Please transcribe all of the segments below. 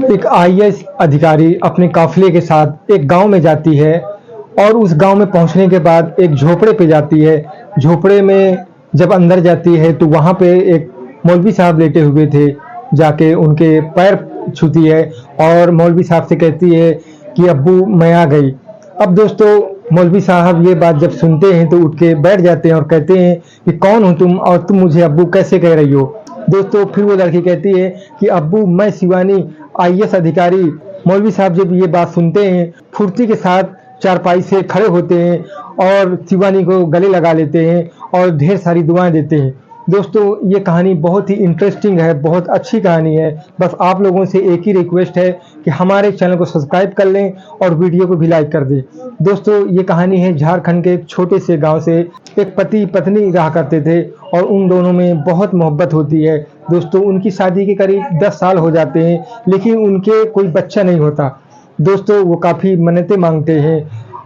एक आईएएस अधिकारी अपने काफिले के साथ एक गांव में जाती है और उस गांव में पहुंचने के बाद एक झोपड़े पे जाती है। झोपड़े में जब अंदर जाती है तो वहां पे एक मौलवी साहब लेटे हुए थे। जाके उनके पैर छूती है और मौलवी साहब से कहती है कि अब्बू मैं आ गई। अब दोस्तों, मौलवी साहब ये बात जब सुनते हैं तो उठ के बैठ जाते हैं और कहते हैं कि कौन हो तुम और तुम मुझे अब्बू कैसे कह रही हो। दोस्तों, फिर वो लड़की कहती है कि अब्बू मैं शिवानी आईएएस अधिकारी। मौलवी साहब जब ये बात सुनते हैं फुर्ती के साथ चारपाई से खड़े होते हैं और शिवानी को गले लगा लेते हैं और ढेर सारी दुआएं देते हैं। दोस्तों, ये कहानी बहुत ही इंटरेस्टिंग है, बहुत अच्छी कहानी है। बस आप लोगों से एक ही रिक्वेस्ट है कि हमारे चैनल को सब्सक्राइब कर लें और वीडियो को भी लाइक कर दें। दोस्तों, ये कहानी है झारखंड के एक छोटे से गांव से। एक पति पत्नी रहा करते थे और उन दोनों में बहुत मोहब्बत होती है। दोस्तों, उनकी शादी के करीब 10 साल हो जाते हैं लेकिन उनके कोई बच्चा नहीं होता। दोस्तों, वो काफ़ी मन्नतें मांगते हैं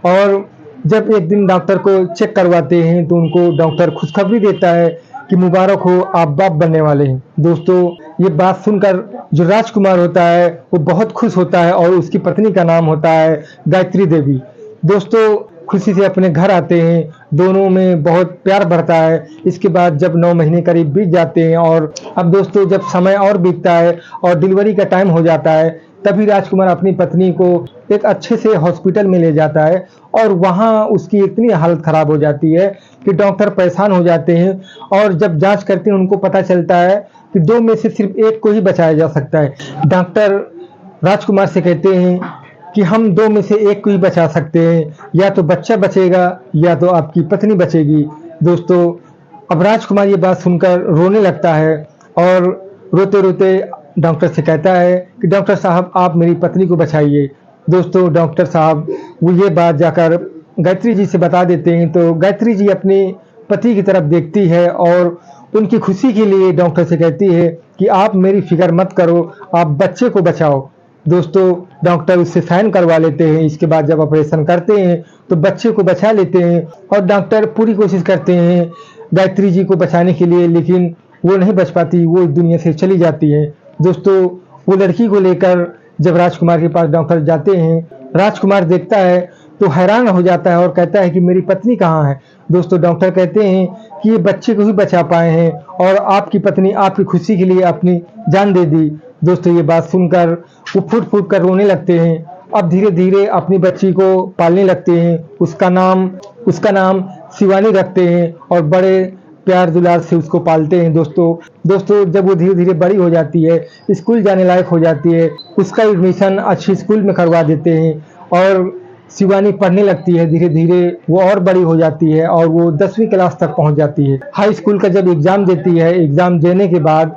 और जब एक दिन डॉक्टर को चेक करवाते हैं तो उनको डॉक्टर खुशखबरी देता है कि मुबारक हो, आप बाप बनने वाले हैं। दोस्तों, ये बात सुनकर जो राजकुमार होता है वो बहुत खुश होता है और उसकी पत्नी का नाम होता है गायत्री देवी। दोस्तों, खुशी से अपने घर आते हैं, दोनों में बहुत प्यार बढ़ता है। इसके बाद जब 9 महीने करीब बीत जाते हैं और अब दोस्तों जब समय और बीतता है और डिलीवरी का टाइम हो जाता है, तभी राजकुमार अपनी पत्नी को एक अच्छे से हॉस्पिटल में ले जाता है और वहाँ उसकी इतनी हालत खराब हो जाती है कि डॉक्टर परेशान हो जाते हैं और जब जांच करते हैं उनको पता चलता है कि 2 में से सिर्फ एक को ही बचाया जा सकता है। डॉक्टर राजकुमार से कहते हैं कि हम 2 में से एक को ही बचा सकते हैं, या तो बच्चा बचेगा या तो आपकी पत्नी बचेगी। दोस्तों, अब राजकुमार ये बात सुनकर रोने लगता है और रोते रोते डॉक्टर से कहता है कि डॉक्टर साहब आप मेरी पत्नी को बचाइए। दोस्तों, डॉक्टर साहब वो ये बात जाकर गायत्री जी से बता देते हैं तो गायत्री जी अपने पति की तरफ देखती है और उनकी खुशी के लिए डॉक्टर से कहती है कि आप मेरी फिक्र मत करो, आप बच्चे को बचाओ। दोस्तों, डॉक्टर उससे साइन करवा लेते हैं। इसके बाद जब ऑपरेशन करते हैं तो बच्चे को बचा लेते हैं और डॉक्टर पूरी कोशिश करते हैं गायत्री जी को बचाने के लिए, लेकिन वो नहीं बच पाती, वो इस दुनिया से चली जाती है। दोस्तों, वो लड़की को लेकर जब राजकुमार के पास डॉक्टर जाते हैं, राजकुमार देखता है तो हैरान हो जाता है और कहता है कि मेरी पत्नी कहाँ है। दोस्तों, डॉक्टर कहते हैं कि ये बच्चे को ही बचा पाए हैं और आपकी पत्नी आपकी खुशी के लिए अपनी जान दे दी। दोस्तों, ये बात सुनकर वो फूट फूट कर रोने लगते हैं। अब धीरे धीरे अपनी बच्ची को पालने लगते हैं। उसका नाम शिवानी रखते हैं और बड़े प्यार दुलार से उसको पालते हैं। दोस्तों, जब वो धीरे धीरे बड़ी हो जाती है, स्कूल जाने लायक हो जाती है, उसका एडमिशन अच्छी स्कूल में करवा देते हैं और शिवानी पढ़ने लगती है। धीरे धीरे वो और बड़ी हो जाती है और वो 10वीं क्लास तक पहुंच जाती है। हाई स्कूल का जब एग्ज़ाम देती है, एग्ज़ाम देने के बाद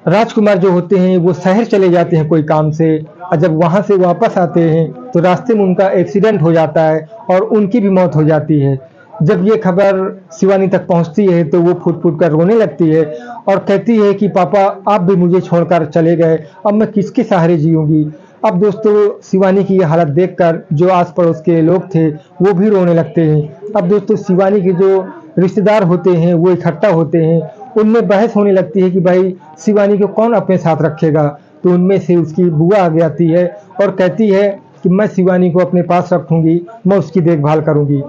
राजकुमार जो होते हैं वो शहर चले जाते हैं कोई काम से और जब वहाँ से वापस आते हैं तो रास्ते में उनका एक्सीडेंट हो जाता है और उनकी भी मौत हो जाती है। जब ये खबर शिवानी तक पहुंचती है तो वो फूट फूट कर रोने लगती है और कहती है कि पापा आप भी मुझे छोड़कर चले गए, अब मैं किसके सहारे जीऊँगी। अब दोस्तों, शिवानी की ये हालत देखकर जो आस पड़ोस के लोग थे वो भी रोने लगते हैं। अब दोस्तों, शिवानी के जो रिश्तेदार होते हैं वो इकट्ठा होते हैं, उनमें बहस होने लगती है कि भाई शिवानी को कौन अपने साथ रखेगा। तो उनमें से उसकी बुआ आगे आती है और कहती है कि मैं शिवानी को अपने पास रखूँगी, मैं उसकी देखभाल करूँगी।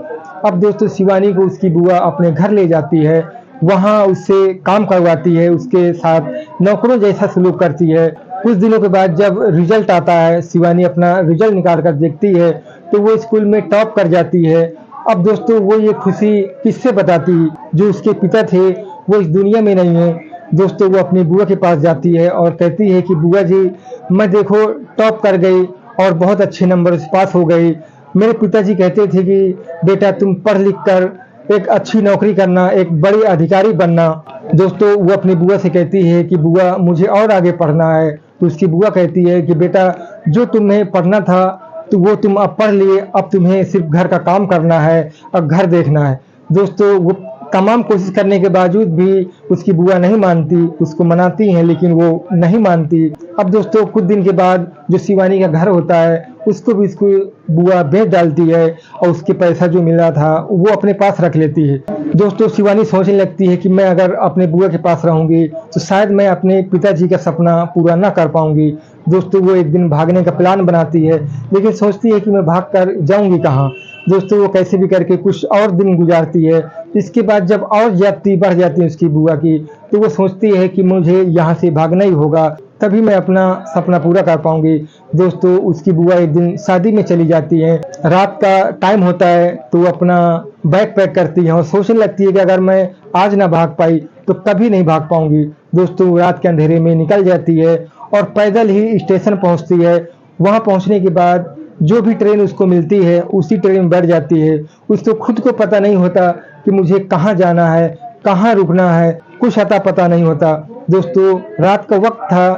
अब दोस्तों, शिवानी को उसकी बुआ अपने घर ले जाती है, वहाँ उससे काम करवाती है, उसके साथ नौकरों जैसा सलूक करती है। कुछ दिनों के बाद जब रिजल्ट आता है, शिवानी अपना रिजल्ट निकाल कर देखती है तो वो स्कूल में टॉप कर जाती है। अब दोस्तों, वो ये खुशी किससे बताती, जो उसके पिता थे वो इस दुनिया में नहीं है। दोस्तों, वो अपनी बुआ के पास जाती है और कहती है कि बुआ जी मैं देखो टॉप कर गई और बहुत अच्छे नंबर से पास हो गई। मेरे पिताजी कहते थे कि बेटा तुम पढ़ लिख कर एक अच्छी नौकरी करना, एक बड़े अधिकारी बनना। दोस्तों, वो अपनी बुआ से कहती है कि बुआ मुझे और आगे पढ़ना है। तो उसकी बुआ कहती है कि बेटा जो तुम्हें पढ़ना था तो वो तुम अब पढ़ लिए, अब तुम्हें सिर्फ घर का काम करना है और घर देखना है। दोस्तों, वो तमाम कोशिश करने के बावजूद भी उसकी बुआ नहीं मानती, उसको मनाती हैं लेकिन वो नहीं मानती। अब दोस्तों, कुछ दिन के बाद जो शिवानी का घर होता है उसको भी उसकी बुआ बेच डालती है और उसके पैसा जो मिला था वो अपने पास रख लेती है। दोस्तों, शिवानी सोचने लगती है कि मैं अगर अपने बुआ के पास रहूंगी तो शायद मैं अपने पिताजी का सपना पूरा ना कर पाऊंगी। दोस्तों वो एक दिन भागने का प्लान बनाती है, लेकिन सोचती है कि मैं भाग कर जाऊंगी कहाँ। दोस्तों वो कैसे भी करके कुछ और दिन गुजारती है। इसके बाद जब और ज्यादती बढ़ जाती है उसकी बुआ की, तो वो सोचती है कि मुझे यहाँ से भागना ही होगा, तभी मैं अपना सपना पूरा कर पाऊंगी। दोस्तों उसकी बुआ एक दिन शादी में चली जाती है। रात का टाइम होता है तो वो अपना बैग पैक करती है और सोचने लगती है कि अगर मैं आज ना भाग पाई तो कभी नहीं भाग पाऊंगी। दोस्तों वो रात के अंधेरे में निकल जाती है और पैदल ही स्टेशन पहुंचती है। वहां पहुंचने के बाद जो भी ट्रेन उसको मिलती है उसी ट्रेन में बैठ जाती है। उसको खुद को पता नहीं होता कि मुझे कहाँ जाना है, कहाँ रुकना है, कुछ अता पता नहीं होता। दोस्तों रात का वक्त था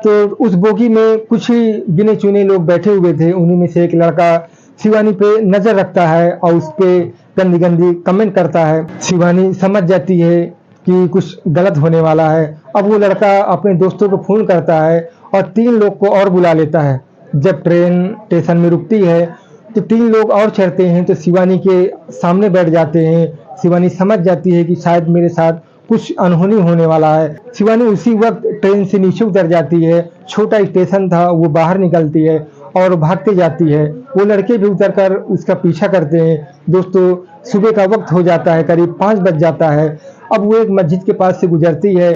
तो उस बोगी में कुछ ही गिने चुने लोग बैठे हुए थे। उन्हीं में से एक लड़का शिवानी पे नजर रखता है और उस पे गंदी गंदी कमेंट करता है। शिवानी समझ जाती है कि कुछ गलत होने वाला है। अब वो लड़का अपने दोस्तों को फोन करता है और 3 लोग को और बुला लेता है। जब ट्रेन स्टेशन में रुकती है तो 3 लोग और चढ़ते हैं तो शिवानी के सामने बैठ जाते हैं। शिवानी समझ जाती है कि शायद मेरे साथ कुछ अनहोनी होने वाला है। शिवानी उसी वक्त ट्रेन से नीचे उतर जाती है। छोटा स्टेशन था, वो बाहर निकलती है और भागते जाती है। वो लड़के भी उतरकर उसका पीछा करते हैं। दोस्तों सुबह का वक्त हो जाता है, करीब 5 बज जाता है। अब वो एक मस्जिद के पास से गुजरती है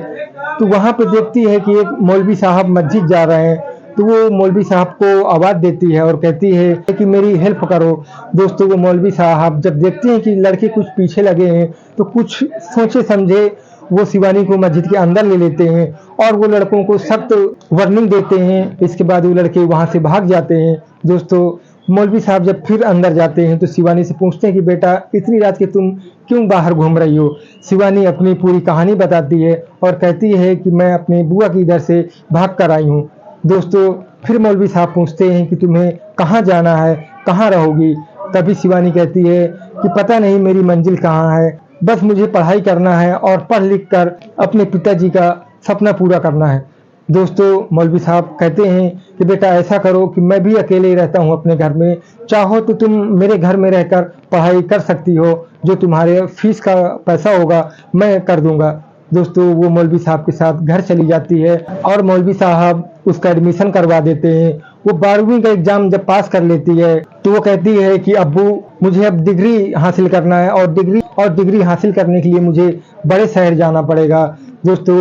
तो वहां पे देखती है कि एक मौलवी साहब मस्जिद जा रहे हैं। तो वो मौलवी साहब को आवाज देती है और कहती है कि मेरी हेल्प करो। दोस्तों वो मौलवी साहब जब देखते हैं कि लड़के कुछ पीछे लगे हैं तो कुछ सोचे समझे वो शिवानी को मस्जिद के अंदर ले लेते हैं और वो लड़कों को सख्त वार्निंग देते हैं। इसके बाद वो लड़के वहां से भाग जाते हैं। दोस्तों मौलवी साहब जब फिर अंदर जाते हैं तो शिवानी से पूछते हैं कि बेटा इतनी रात के तुम क्यों बाहर घूम रही हो। शिवानी अपनी पूरी कहानी बताती है और कहती है कि मैं अपनी बुआ की इधर से भाग कर आई हूँ। दोस्तों फिर मौलवी साहब पूछते हैं कि तुम्हें कहाँ जाना है, कहाँ रहोगी। तभी शिवानी कहती है कि पता नहीं मेरी मंजिल कहाँ है, बस मुझे पढ़ाई करना है और पढ़ लिख कर अपने पिताजी का सपना पूरा करना है। दोस्तों मौलवी साहब कहते हैं कि बेटा ऐसा करो कि मैं भी अकेले ही रहता हूँ अपने घर में, चाहो तो तुम मेरे घर में रहकर पढ़ाई कर सकती हो, जो तुम्हारे फीस का पैसा होगा मैं कर दूंगा। दोस्तों वो मौलवी साहब के साथ घर चली जाती है और मौलवी साहब उसका एडमिशन करवा देते हैं। वो 12वीं का एग्जाम जब पास कर लेती है तो वो कहती है कि अब्बू मुझे अब डिग्री हासिल करना है और डिग्री हासिल करने के लिए मुझे बड़े शहर जाना पड़ेगा। दोस्तों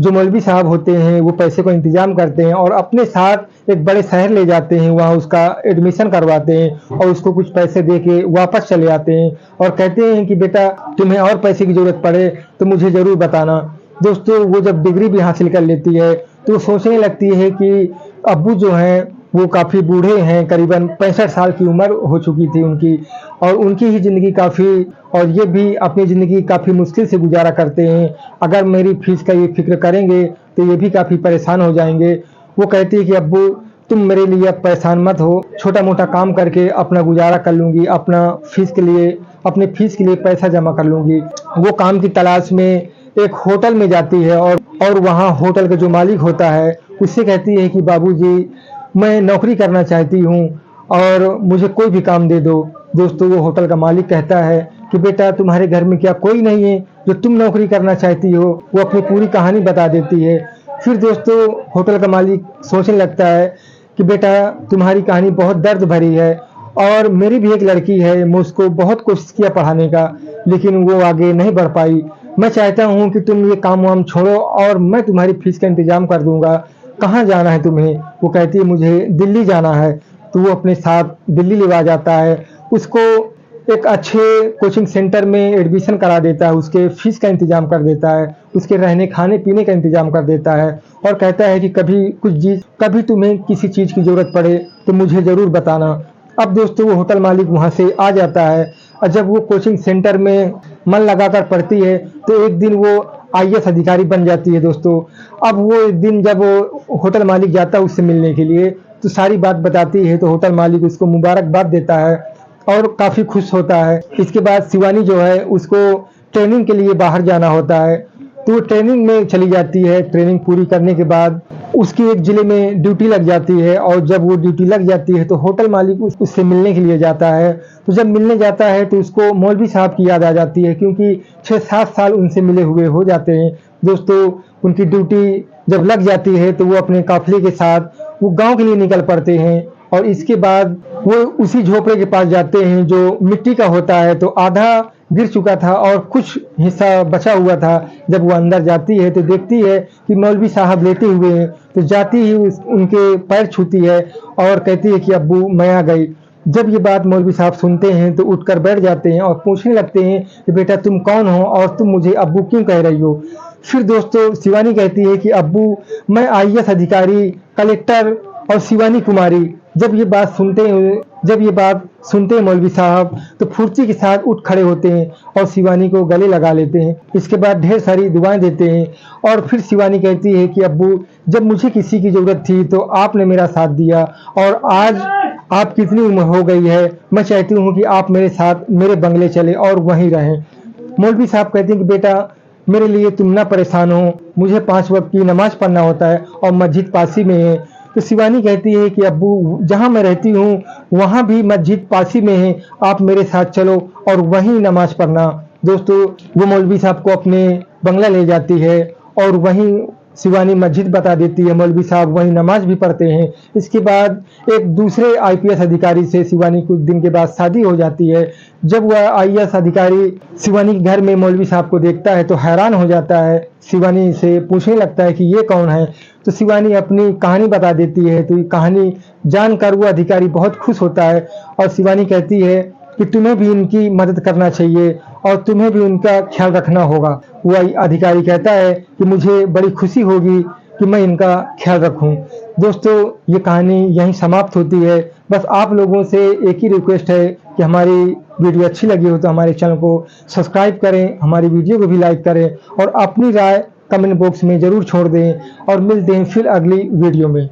जो मौलवी साहब होते हैं वो पैसे को इंतजाम करते हैं और अपने साथ एक बड़े शहर ले जाते हैं, वहाँ उसका एडमिशन करवाते हैं और उसको कुछ पैसे दे के वापस चले आते हैं और कहते हैं कि बेटा तुम्हें और पैसे की जरूरत पड़े तो मुझे जरूर बताना। दोस्तों वो जब डिग्री भी हासिल कर लेती है तो वो सोचने लगती है कि अब्बू जो हैं वो काफ़ी बूढ़े हैं, करीबन 65 साल की उम्र हो चुकी थी उनकी और उनकी ही ज़िंदगी काफ़ी और ये भी अपनी ज़िंदगी काफ़ी मुश्किल से गुजारा करते हैं। अगर मेरी फीस का ये फिक्र करेंगे तो ये भी काफ़ी परेशान हो जाएंगे। वो कहती है कि अब्बू तुम मेरे लिए अब परेशान मत हो, छोटा मोटा काम करके अपना गुजारा कर लूँगी, अपने फीस के लिए पैसा जमा कर लूँगी। वो काम की तलाश में एक होटल में जाती है और वहाँ होटल का जो मालिक होता है उससे कहती है कि बाबूजी मैं नौकरी करना चाहती हूँ और मुझे कोई भी काम दे दो। दोस्तों वो होटल का मालिक कहता है कि बेटा तुम्हारे घर में क्या कोई नहीं है जो तुम नौकरी करना चाहती हो। वो अपनी पूरी कहानी बता देती है। फिर दोस्तों होटल का मालिक सोचने लगता है कि बेटा तुम्हारी कहानी बहुत दर्द भरी है और मेरी भी एक लड़की है, मैं उसको बहुत कोशिश किया पढ़ाने का लेकिन वो आगे नहीं बढ़ पाई। मैं चाहता हूँ कि तुम ये काम वाम छोड़ो और मैं तुम्हारी फीस का इंतजाम कर दूंगा। कहाँ जाना है तुम्हें। वो कहती है मुझे दिल्ली जाना है। तो वो अपने साथ दिल्ली ले जाता है, उसको एक अच्छे कोचिंग सेंटर में एडमिशन करा देता है, उसके फीस का इंतजाम कर देता है, उसके रहने खाने पीने का इंतजाम कर देता है और कहता है कि कभी तुम्हें किसी चीज़ की ज़रूरत पड़े तो मुझे ज़रूर बताना। अब दोस्तों वो होटल मालिक वहाँ से आ जाता है और जब वो कोचिंग सेंटर में मन लगाकर पढ़ती है तो एक दिन वो आईएएस अधिकारी बन जाती है। दोस्तों अब वो एक दिन जब वो होटल मालिक जाता है उससे मिलने के लिए तो सारी बात बताती है तो होटल मालिक उसको मुबारकबाद देता है और काफ़ी खुश होता है। इसके बाद शिवानी जो है उसको ट्रेनिंग के लिए बाहर जाना होता है तो वो ट्रेनिंग में चली जाती है। ट्रेनिंग पूरी करने के बाद उसकी एक जिले में ड्यूटी लग जाती है और जब वो ड्यूटी लग जाती है तो होटल मालिक उससे मिलने के लिए जाता है। तो जब मिलने जाता है तो उसको मौलवी साहब की याद आ जाती है क्योंकि 6-7 साल उनसे मिले हुए हो जाते हैं। दोस्तों उनकी ड्यूटी जब लग जाती है तो वो अपने काफिले के साथ वो गांव के लिए निकल पड़ते हैं और इसके बाद वो उसी झोपड़े के पास जाते हैं जो मिट्टी का होता है। तो आधा गिर चुका था और कुछ हिस्सा बचा हुआ था। जब वो अंदर जाती है तो देखती है कि मौलवी साहब लेटे हुए हैं, तो जाती ही उनके पैर छूती है और कहती है कि अब्बू मैं आ गई। जब ये बात मौलवी साहब सुनते हैं तो उठकर बैठ जाते हैं और पूछने लगते हैं कि बेटा तुम कौन हो और तुम मुझे अब्बू क्यों कह रही हो। फिर दोस्तों शिवानी कहती है कि अब्बू मैं आईएएस अधिकारी, कलेक्टर और शिवानी कुमारी। जब ये बात सुनते हैं मौलवी साहब तो फुर्ती के साथ उठ खड़े होते हैं और शिवानी को गले लगा लेते हैं। इसके बाद ढेर सारी दुआएं देते हैं और फिर शिवानी कहती है कि अब्बू जब मुझे किसी की जरूरत थी तो आपने मेरा साथ दिया और आज आप कितनी उम्र हो गई है, मैं चाहती हूँ कि आप मेरे साथ मेरे बंगले चले और वहीं रहें। मौलवी साहब कहते हैं कि बेटा मेरे लिए तुम ना परेशान हो, मुझे 5 वक्त की नमाज पढ़ना होता है और मस्जिद पासी में है। तो शिवानी कहती है कि अब्बू जहाँ मैं रहती हूँ वहाँ भी मस्जिद पासी में है, आप मेरे साथ चलो और वहीं नमाज पढ़ना। दोस्तों वो मौलवी साहब को अपने बंगला ले जाती है और वहीं शिवानी मस्जिद बता देती है, मौलवी साहब वहीं नमाज भी पढ़ते हैं। इसके बाद एक दूसरे आईपीएस अधिकारी से शिवानी कुछ दिन के बाद शादी हो जाती है। जब वह आईएएस अधिकारी शिवानी के घर में मौलवी साहब को देखता है तो हैरान हो जाता है, शिवानी से पूछने लगता है कि ये कौन है। तो शिवानी अपनी कहानी बता देती है। तो ये कहानी जानकर वो अधिकारी बहुत खुश होता है और शिवानी कहती है कि तुम्हें भी इनकी मदद करना चाहिए और तुम्हें भी उनका ख्याल रखना होगा। वह अधिकारी कहता है कि मुझे बड़ी खुशी होगी कि मैं इनका ख्याल रखूं। दोस्तों ये कहानी यहीं समाप्त होती है। बस आप लोगों से एक ही रिक्वेस्ट है कि हमारी वीडियो अच्छी लगी हो तो हमारे चैनल को सब्सक्राइब करें, हमारी वीडियो को भी लाइक करें और अपनी राय कमेंट बॉक्स में ज़रूर छोड़ दें और मिलते हैं फिर अगली वीडियो में।